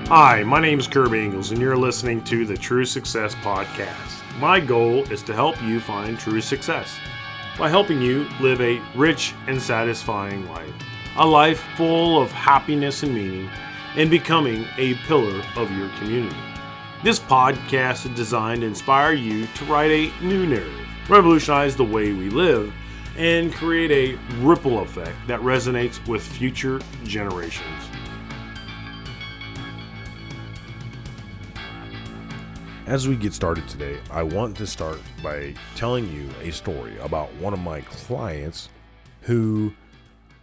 Hi, my name is Kirby Ingles, and you're listening to the True Success Podcast. My goal is to help you find true success by helping you live a rich and satisfying life, a life full of happiness and meaning, and becoming a pillar of your community. This podcast is designed to inspire you to write a new narrative, revolutionize the way we live, and create a ripple effect that resonates with future generations. As we get started today, I want to start by telling you a story about one of my clients who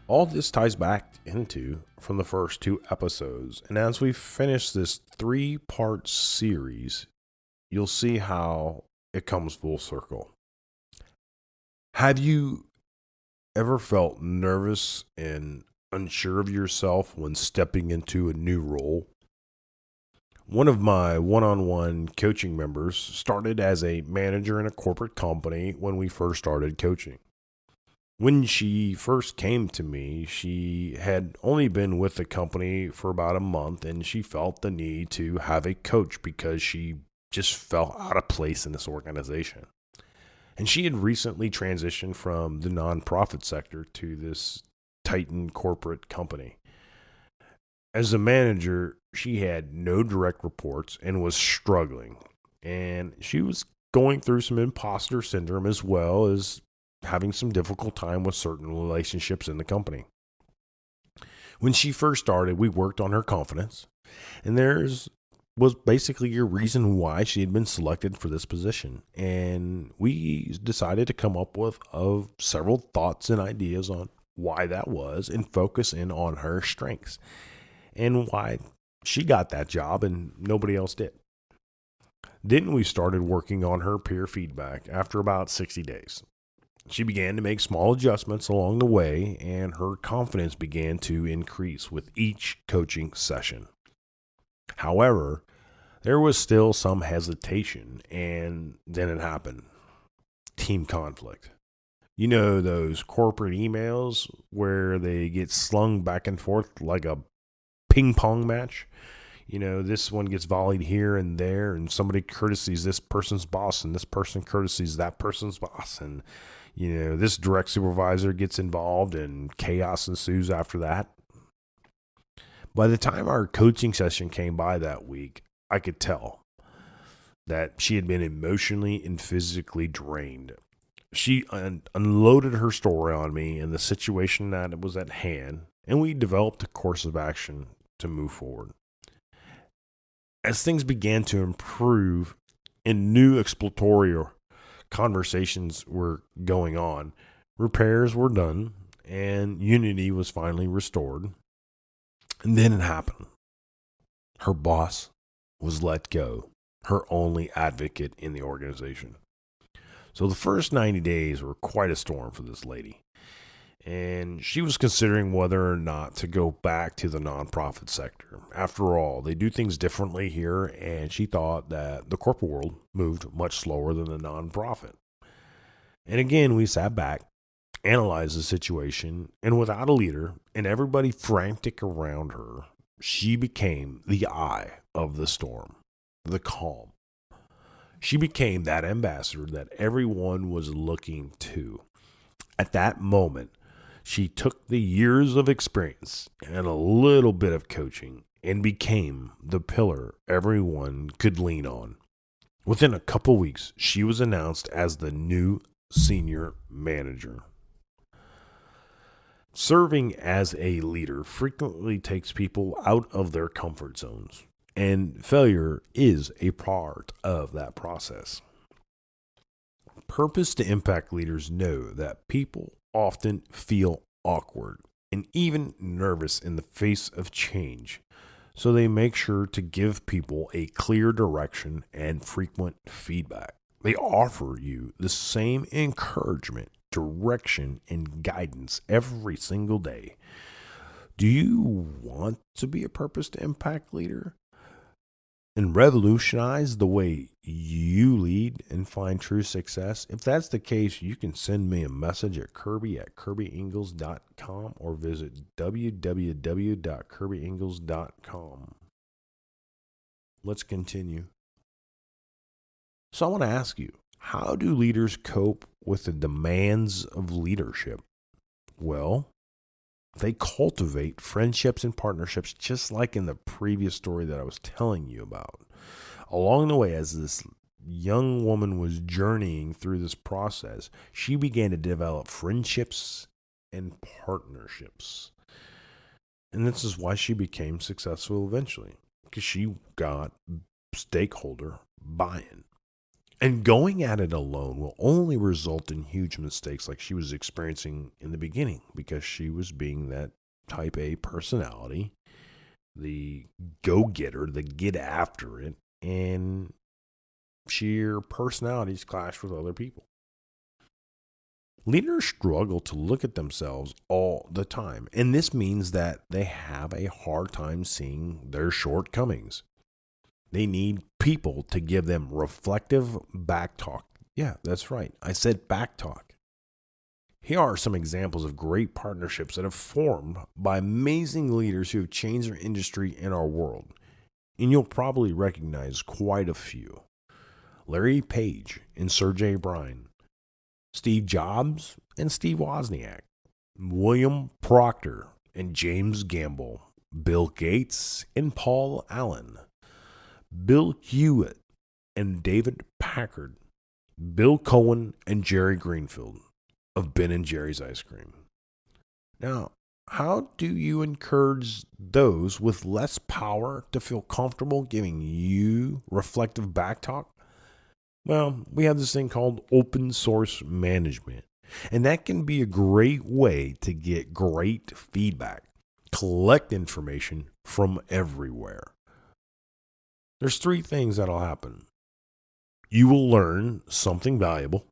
all this ties back into from the first two episodes. And as we finish this 3-part series, you'll see how it comes full circle. Have you ever felt nervous and unsure of yourself when stepping into a new role? One of my one-on-one coaching members started as a manager in a corporate company when we first started coaching. When she first came to me, she had only been with the company for about a month, and she felt the need to have a coach because she just felt out of place in this organization. And she had recently transitioned from the nonprofit sector to this Titan corporate company. As a manager, she had no direct reports and was struggling. And she was going through some imposter syndrome as well as having some difficult time with certain relationships in the company. When she first started, we worked on her confidence. And was basically a reason why she had been selected for this position. And we decided to come up with several thoughts and ideas on why that was and focus in on her strengths and why she got that job and nobody else did. Then we started working on her peer feedback after about 60 days. She began to make small adjustments along the way, and her confidence began to increase with each coaching session. However, there was still some hesitation, and then it happened. Team conflict. You know those corporate emails where they get slung back and forth like a ping pong match? You know, this one gets volleyed here and there, and somebody courtesies this person's boss, and this person courtesies that person's boss. And, you know, this direct supervisor gets involved, and chaos ensues after that. By the time our coaching session came by that week, I could tell that she had been emotionally and physically drained. She unloaded her story on me and the situation that was at hand, and we developed a course of action to move forward. As things began to improve and new exploratory conversations were going on, repairs were done, and unity was finally restored. And then it happened. Her boss was let go, her only advocate in the organization. So the first 90 days were quite a storm for this lady. And she was considering whether or not to go back to the nonprofit sector. After all, they do things differently here, and she thought that the corporate world moved much slower than the nonprofit. And again, we sat back, analyzed the situation, and without a leader and everybody frantic around her, she became the eye of the storm, the calm. She became that ambassador that everyone was looking to. At that moment, she took the years of experience and a little bit of coaching and became the pillar everyone could lean on. Within a couple weeks, she was announced as the new senior manager. Serving as a leader frequently takes people out of their comfort zones, and failure is a part of that process. Purpose to impact leaders know that people often feel awkward and even nervous in the face of change, so they make sure to give people a clear direction and frequent feedback. They offer you the same encouragement, direction, and guidance every single day. Do you want to be a purpose to impact leader and revolutionize the way you lead and find true success? If that's the case, you can send me a message at kirby@kirbyingles.com or visit www.kirbyingles.com. let's continue. So I want to ask you, how do leaders cope with the demands of leadership? Well, they cultivate friendships and partnerships just like in the previous story that I was telling you about. Along the way, as this young woman was journeying through this process, she began to develop friendships and partnerships. And this is why she became successful eventually, because she got stakeholder buy-in. And going at it alone will only result in huge mistakes like she was experiencing in the beginning, because she was being that type A personality, the go-getter, the get after it, and sheer personalities clash with other people. Leaders struggle to look at themselves all the time, and this means that they have a hard time seeing their shortcomings. They need people to give them reflective back talk. Yeah, that's right. I said back talk. Here are some examples of great partnerships that have formed by amazing leaders who have changed their industry and our world. And you'll probably recognize quite a few. Larry Page and Sergey Brin, Steve Jobs and Steve Wozniak, William Proctor and James Gamble, Bill Gates and Paul Allen, Bill Hewitt and David Packard, Bill Cohen and Jerry Greenfield of Ben & Jerry's Ice Cream. Now, how do you encourage those with less power to feel comfortable giving you reflective back talk? Well, we have this thing called open source management, and that can be a great way to get great feedback, collect information from everywhere. There's 3 things that'll happen. You will learn something valuable,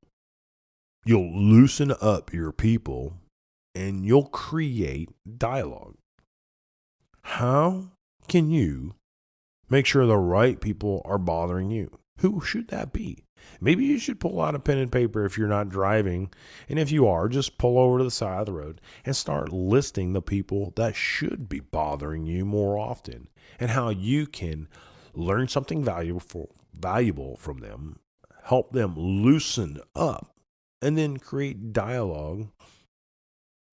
you'll loosen up your people, and you'll create dialogue. How can you make sure the right people are bothering you? Who should that be? Maybe you should pull out a pen and paper if you're not driving. And if you are, just pull over to the side of the road and start listing the people that should be bothering you more often, and how you can learn something valuable from them, help them loosen up, and then create dialogue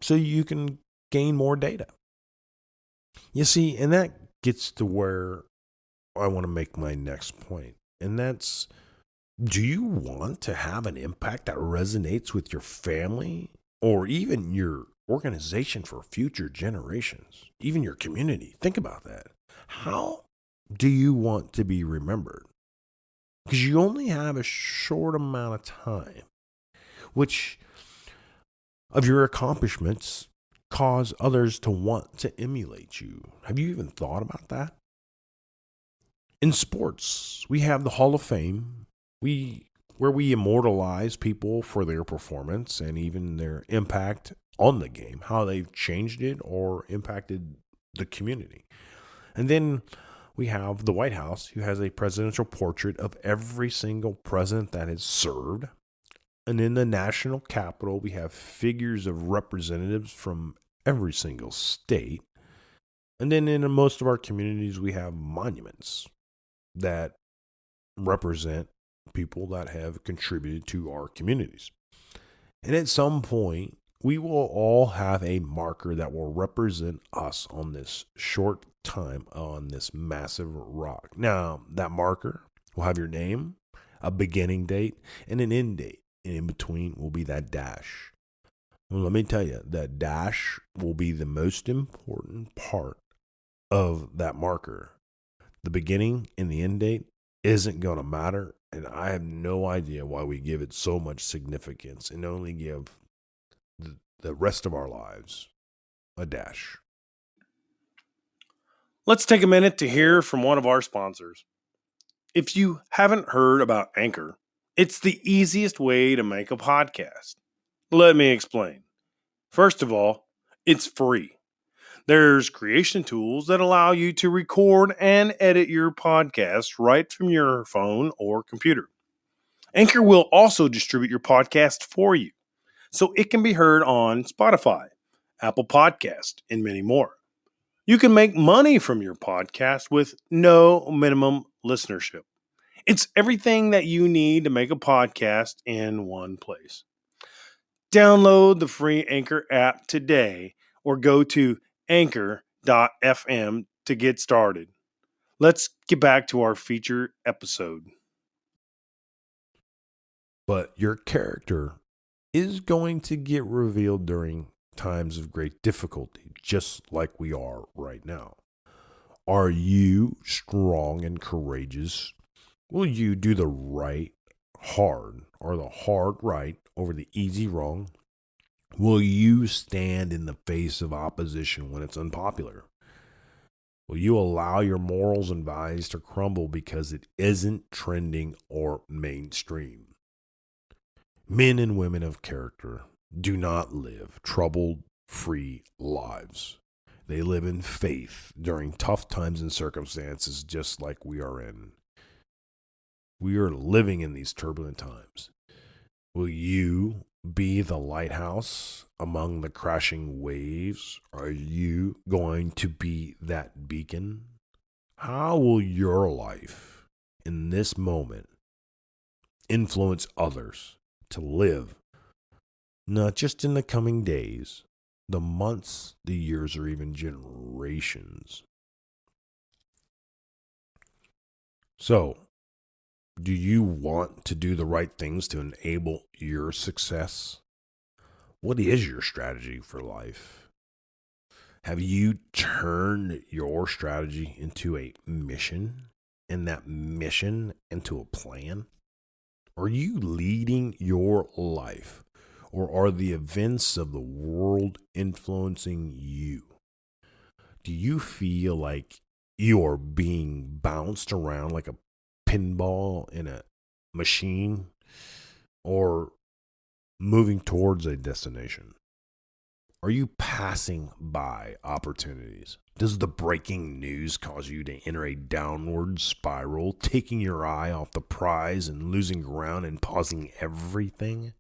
so you can gain more data. You see, and that gets to where I want to make my next point. And that's, do you want to have an impact that resonates with your family or even your organization for future generations, even your community? Think about that. How do you want to be remembered? Because you only have a short amount of time, which of your accomplishments cause others to want to emulate you. Have you even thought about that? In sports, we have the Hall of Fame, where we immortalize people for their performance and even their impact on the game, how they've changed it or impacted the community. And then we have the White House, who has a presidential portrait of every single president that has served. And in the national capital, we have figures of representatives from every single state. And then in most of our communities, we have monuments that represent people that have contributed to our communities. And at some point, we will all have a marker that will represent us on this short time on this massive rock. Now, that marker will have your name, a beginning date, and an end date. And in between will be that dash. Well, let me tell you, that dash will be the most important part of that marker. The beginning and the end date isn't going to matter, and I have no idea why we give it so much significance and only give the rest of our lives a dash. Let's take a minute to hear from one of our sponsors. If you haven't heard about Anchor, it's the easiest way to make a podcast. Let me explain. First of all, it's free. There's creation tools that allow you to record and edit your podcast right from your phone or computer. Anchor will also distribute your podcast for you, so it can be heard on Spotify, Apple Podcast, and many more. You can make money from your podcast with no minimum listenership. It's everything that you need to make a podcast in one place. Download the free Anchor app today or go to anchor.fm to get started. Let's get back to our feature episode. But your character is going to get revealed during times of great difficulty, just like we are right now. Are you strong and courageous? Will you do the right hard or the hard right over the easy wrong? Will you stand in the face of opposition when it's unpopular? Will you allow your morals and values to crumble because it isn't trending or mainstream? Men and women of character do not live trouble-free lives. They live in faith during tough times and circumstances just like we are in. We are living in these turbulent times. Will you be the lighthouse among the crashing waves? Are you going to be that beacon? How will your life in this moment influence others to live, not just in the coming days, the months, the years, or even generations? So, do you want to do the right things to enable your success? What is your strategy for life? Have you turned your strategy into a mission and that mission into a plan? Are you leading your life, or are the events of the world influencing you? Do you feel like you are being bounced around like a pinball in a machine, or moving towards a destination? Are you passing by opportunities? Does the breaking news cause you to enter a downward spiral, taking your eye off the prize and losing ground and pausing everything?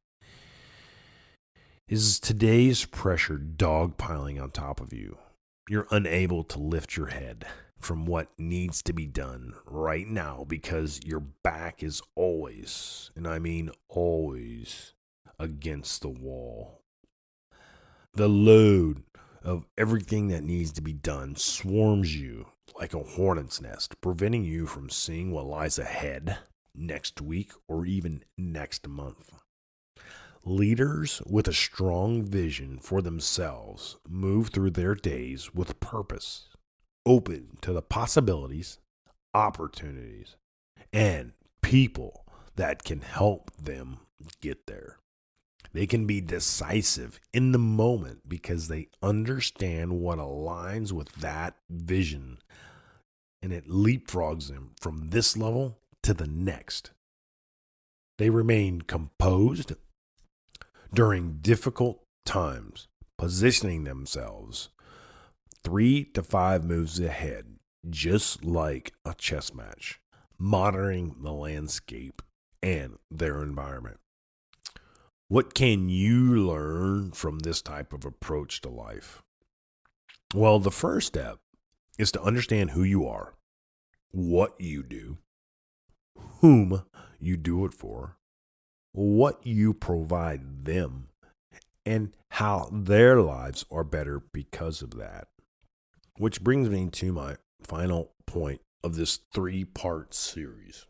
Is today's pressure dogpiling on top of you? You're unable to lift your head from what needs to be done right now because your back is always, and I mean always, against the wall. The load of everything that needs to be done swarms you like a hornet's nest, preventing you from seeing what lies ahead next week or even next month. Leaders with a strong vision for themselves move through their days with purpose, open to the possibilities, opportunities, and people that can help them get there. They can be decisive in the moment because they understand what aligns with that vision, and it leapfrogs them from this level to the next. They remain composed during difficult times, positioning themselves 3 to 5 moves ahead, just like a chess match, monitoring the landscape and their environment. What can you learn from this type of approach to life? Well, the first step is to understand who you are, what you do, whom you do it for, what you provide them, and how their lives are better because of that. Which brings me to my final point of this 3-part series.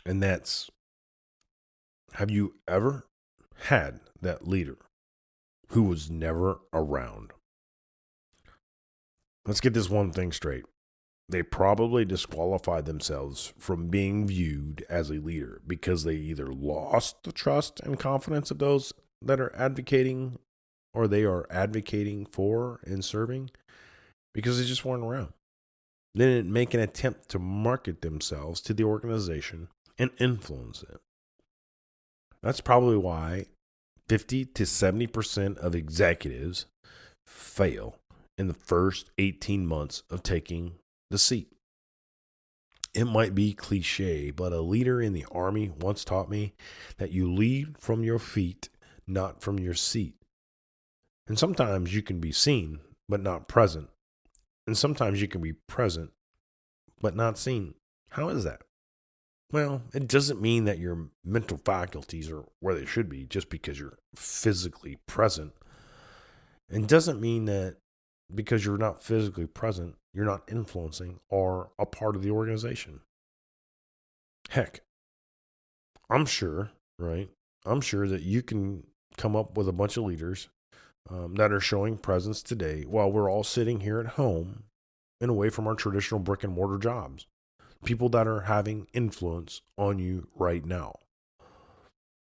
And that's, have you ever had that leader who was never around? Let's get this one thing straight. They probably disqualified themselves from being viewed as a leader because they either lost the trust and confidence of those that are advocating, or they are advocating for and serving, because they just weren't around. They didn't make an attempt to market themselves to the organization and influence it. That's probably why 50 to 70% of executives fail in the first 18 months of taking the seat. It might be cliche, but a leader in the Army once taught me that you lead from your feet, not from your seat. And sometimes you can be seen, but not present. And sometimes you can be present, but not seen. How is that? Well, it doesn't mean that your mental faculties are where they should be just because you're physically present. It doesn't mean that because you're not physically present, you're not influencing or a part of the organization. Heck, I'm sure, right? I'm sure that you can come up with a bunch of leaders that are showing presence today while we're all sitting here at home and away from our traditional brick and mortar jobs. People that are having influence on you right now.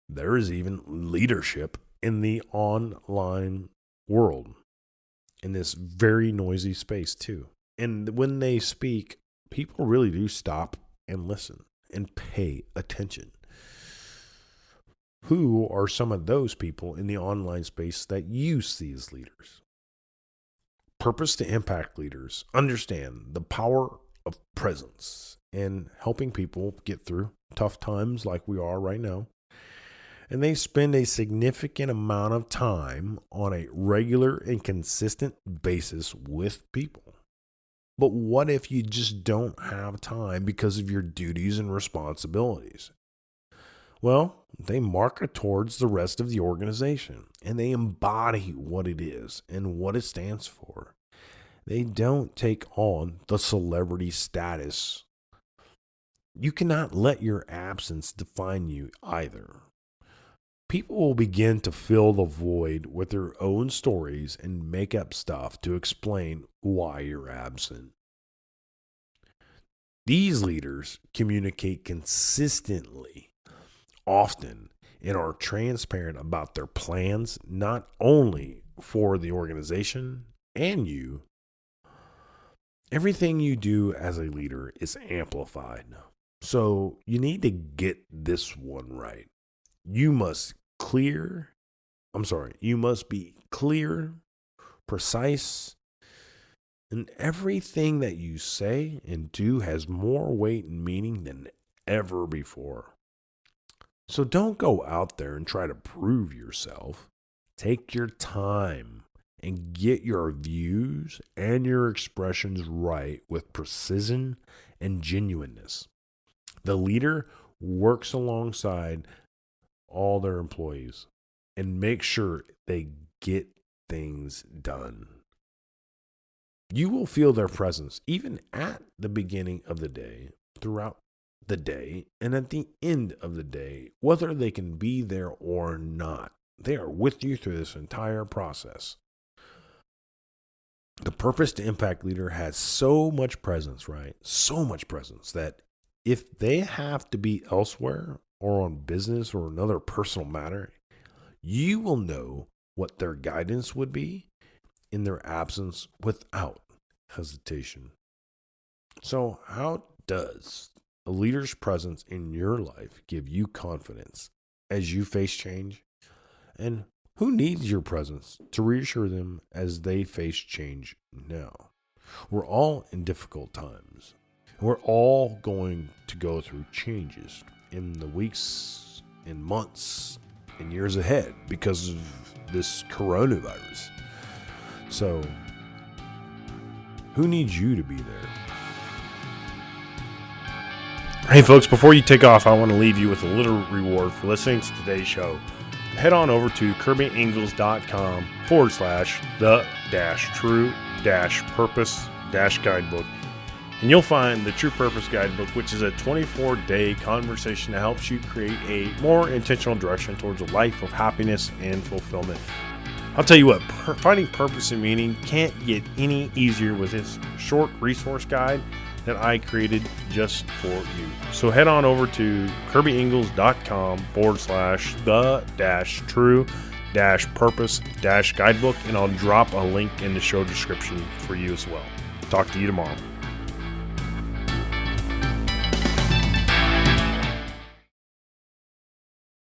There is even leadership in the online world, in this very noisy space too. And when they speak, people really do stop and listen and pay attention. Who are some of those people in the online space that use these leaders? Purpose to impact leaders understand the power of presence and helping people get through tough times like we are right now. And they spend a significant amount of time on a regular and consistent basis with people. But what if you just don't have time because of your duties and responsibilities? Well, they market towards the rest of the organization and they embody what it is and what it stands for. They don't take on the celebrity status. You cannot let your absence define you either. People will begin to fill the void with their own stories and make up stuff to explain why you're absent. These leaders communicate consistently, often, and are transparent about their plans, not only for the organization and you. Everything you do as a leader is amplified. So you need to get this one right. You must be clear, precise, and everything that you say and do has more weight and meaning than ever before. So don't go out there and try to prove yourself. Take your time and get your views and your expressions right with precision and genuineness. The leader works alongside all their employees and make sure they get things done. You will feel their presence even at the beginning of the day, throughout the day, and at the end of the day, whether they can be there or not. They are with you through this entire process. The purpose to impact leader has so much presence, right? So much presence that if they have to be elsewhere or on business or another personal matter, you will know what their guidance would be in their absence without hesitation. So how does a leader's presence in your life give you confidence as you face change? And who needs your presence to reassure them as they face change now? We're all in difficult times. We're all going to go through changes in the weeks and months and years ahead because of this coronavirus. So, who needs you to be there? Hey folks, before you take off, I want to leave you with a little reward for listening to today's show. Head on over to KirbyIngles.com/the-true-purpose-guidebook. And you'll find the True Purpose Guidebook, which is a 24-day conversation that helps you create a more intentional direction towards a life of happiness and fulfillment. I'll tell you what, finding purpose and meaning can't get any easier with this short resource guide that I created just for you. So head on over to KirbyIngles.com/the-true-purpose-guidebook, and I'll drop a link in the show description for you as well. Talk to you tomorrow.